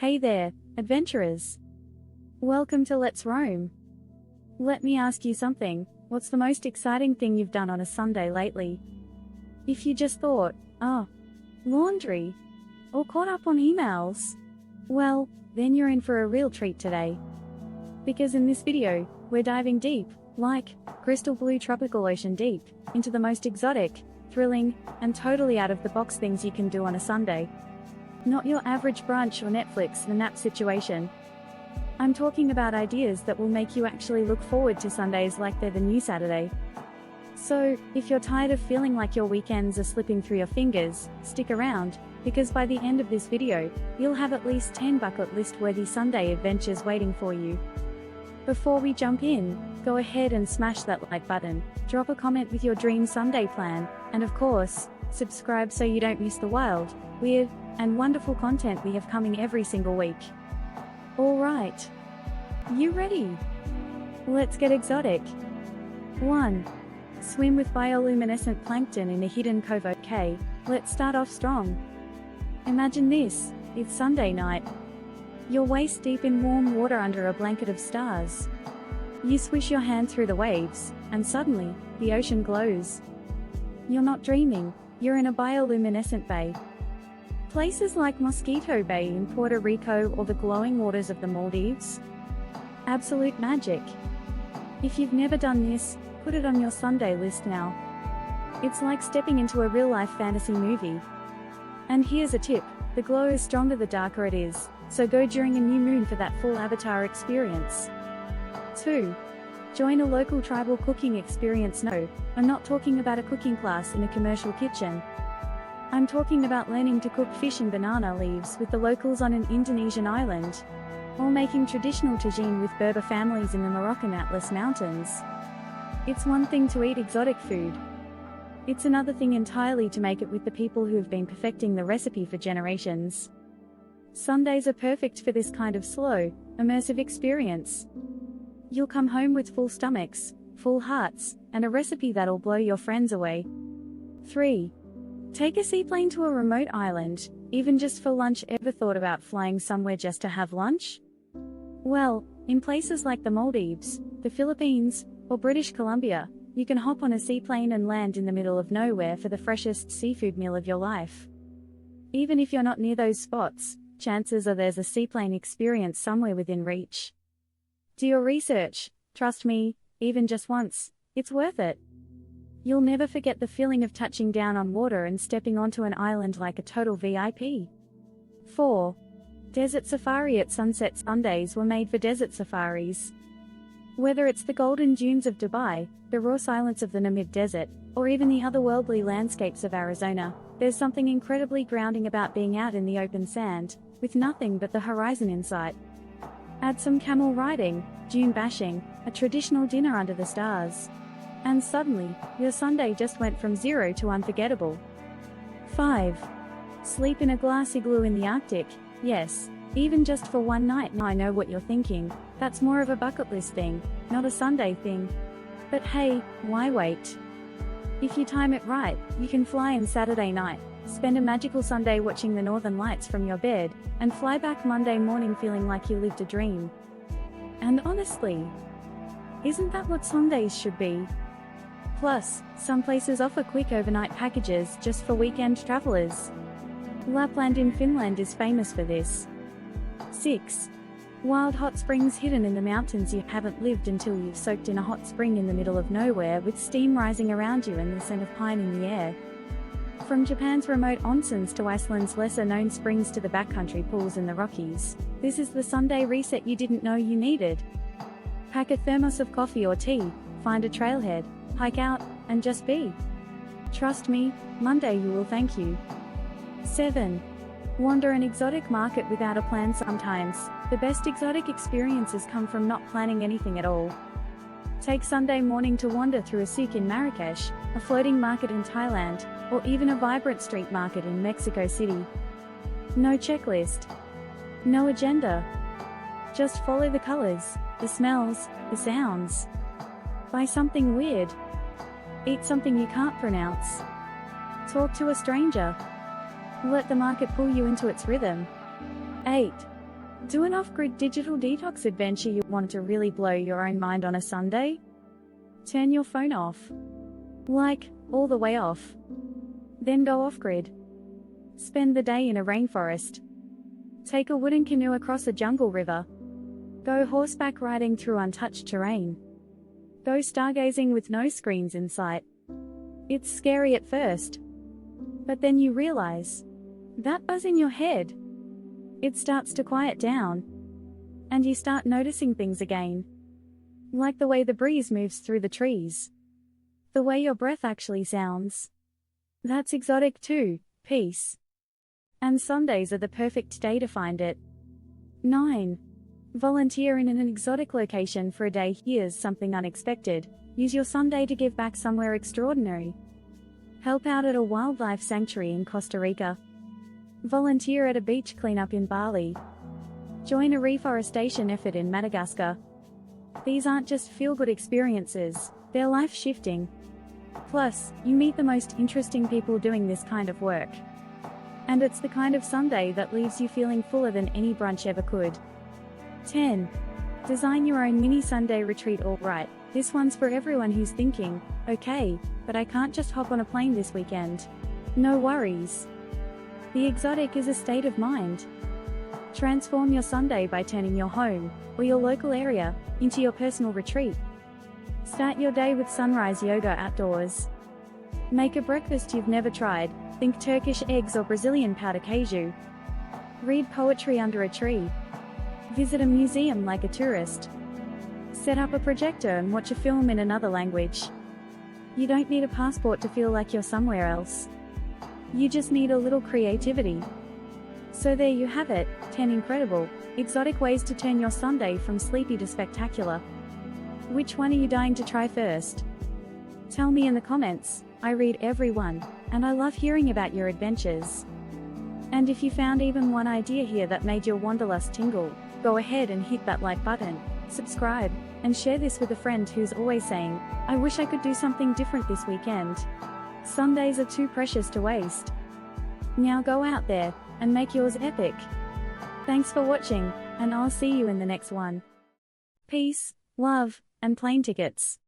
Hey there, adventurers. Welcome to Let's Roam. Let me ask you something, what's the most exciting thing you've done on a Sunday lately? If you just thought, laundry, or caught up on emails, well, then you're in for a real treat today. Because in this video, we're diving deep, like crystal blue tropical ocean deep, into the most exotic, thrilling, and totally out of the box things you can do on a Sunday. Not your average brunch or Netflix and nap situation. I'm talking about ideas that will make you actually look forward to Sundays like they're the new Saturday. So, if you're tired of feeling like your weekends are slipping through your fingers, stick around, because by the end of this video, you'll have at least 10 bucket list worthy Sunday adventures waiting for you. Before we jump in, go ahead and smash that like button, drop a comment with your dream Sunday plan, and of course, subscribe so you don't miss the wild, weird, and wonderful content we have coming every single week. Alright. You ready? Let's get exotic. 1. Swim with bioluminescent plankton in a hidden cove. Okay, let's start off strong. Imagine this, it's Sunday night. You're waist deep in warm water under a blanket of stars. You swish your hand through the waves, and suddenly, the ocean glows. You're not dreaming, you're in a bioluminescent bay. Places like Mosquito Bay in Puerto Rico or the glowing waters of the Maldives. Absolute magic. If you've never done this, put it on your Sunday list now. It's like stepping into a real-life fantasy movie. And here's a tip, the glow is stronger the darker it is, so go during a new moon for that full avatar experience. 2. Join a local tribal cooking experience. No, I'm not talking about a cooking class in a commercial kitchen. I'm talking about learning to cook fish in banana leaves with the locals on an Indonesian island, or making traditional tagine with Berber families in the Moroccan Atlas Mountains. It's one thing to eat exotic food. It's another thing entirely to make it with the people who have been perfecting the recipe for generations. Sundays are perfect for this kind of slow, immersive experience. You'll come home with full stomachs, full hearts, and a recipe that'll blow your friends away. 3. Take a seaplane to a remote island, even just for lunch. Ever thought about flying somewhere just to have lunch? Well, in places like the Maldives, the Philippines, or British Columbia, you can hop on a seaplane and land in the middle of nowhere for the freshest seafood meal of your life. Even if you're not near those spots, chances are there's a seaplane experience somewhere within reach. Do your research, trust me, even just once, it's worth it. You'll never forget the feeling of touching down on water and stepping onto an island like a total VIP. 4. Desert safari at sunset. Sundays were made for desert safaris. Whether it's the golden dunes of Dubai, the raw silence of the Namib Desert, or even the otherworldly landscapes of Arizona, there's something incredibly grounding about being out in the open sand, with nothing but the horizon in sight. Add some camel riding, dune bashing, a traditional dinner under the stars. And suddenly, your Sunday just went from 0 to unforgettable. 5. Sleep in a glass igloo in the Arctic. Yes, even just for one night. Now I know what you're thinking, that's more of a bucket list thing, not a Sunday thing. But hey, why wait? If you time it right, you can fly in Saturday night, spend a magical Sunday watching the northern lights from your bed, and fly back Monday morning feeling like you lived a dream. And honestly, isn't that what Sundays should be? Plus, some places offer quick overnight packages just for weekend travelers. Lapland in Finland is famous for this. 6. Wild hot springs hidden in the mountains. You haven't lived until you've soaked in a hot spring in the middle of nowhere with steam rising around you and the scent of pine in the air. From Japan's remote onsens to Iceland's lesser-known springs to the backcountry pools in the Rockies, this is the Sunday reset you didn't know you needed. Pack a thermos of coffee or tea, find a trailhead, hike out, and just be. Trust me, Monday you will thank you. 7. Wander an exotic market without a plan. Sometimes, the best exotic experiences come from not planning anything at all. Take Sunday morning to wander through a souk in Marrakesh, a floating market in Thailand, or even a vibrant street market in Mexico City. No checklist. No agenda. Just follow the colors, the smells, the sounds. Buy something weird. Eat something you can't pronounce. Talk to a stranger. Let the market pull you into its rhythm. 8. Do an off-grid digital detox adventure you want to really blow your own mind on a Sunday? Turn your phone off. Like, all the way off. Then go off-grid. Spend the day in a rainforest. Take a wooden canoe across a jungle river. Go horseback riding through untouched terrain. Go stargazing with no screens in sight. It's scary at first. But then you realize that buzz in your head. It starts to quiet down. And you start noticing things again. Like the way the breeze moves through the trees. The way your breath actually sounds. That's exotic too, peace. And Sundays are the perfect day to find it. 9. Volunteer in an exotic location for a day. Here's something unexpected. Use your Sunday to give back somewhere extraordinary. Help out at a wildlife sanctuary in Costa Rica. Volunteer at a beach cleanup in Bali. Join a reforestation effort in Madagascar. These aren't just feel-good experiences, they're life-shifting. Plus, you meet the most interesting people doing this kind of work. And it's the kind of Sunday that leaves you feeling fuller than any brunch ever could. 10. Design your own mini Sunday retreat. Alright, this one's for everyone who's thinking, okay, but I can't just hop on a plane this weekend. No worries. The exotic is a state of mind. Transform your Sunday by turning your home, or your local area, into your personal retreat. Start your day with sunrise yoga outdoors. Make a breakfast you've never tried, think Turkish eggs or Brazilian powder queijo. Read poetry under a tree. Visit a museum like a tourist. Set up a projector and watch a film in another language. You don't need a passport to feel like you're somewhere else. You just need a little creativity. So there you have it, 10 incredible, exotic ways to turn your Sunday from sleepy to spectacular. Which one are you dying to try first? Tell me in the comments. I read every one, and I love hearing about your adventures. And if you found even one idea here that made your wanderlust tingle, go ahead and hit that like button, subscribe, and share this with a friend who's always saying, I wish I could do something different this weekend. Sundays are too precious to waste. Now go out there, and make yours epic. Thanks for watching, and I'll see you in the next one. Peace, love, and plane tickets.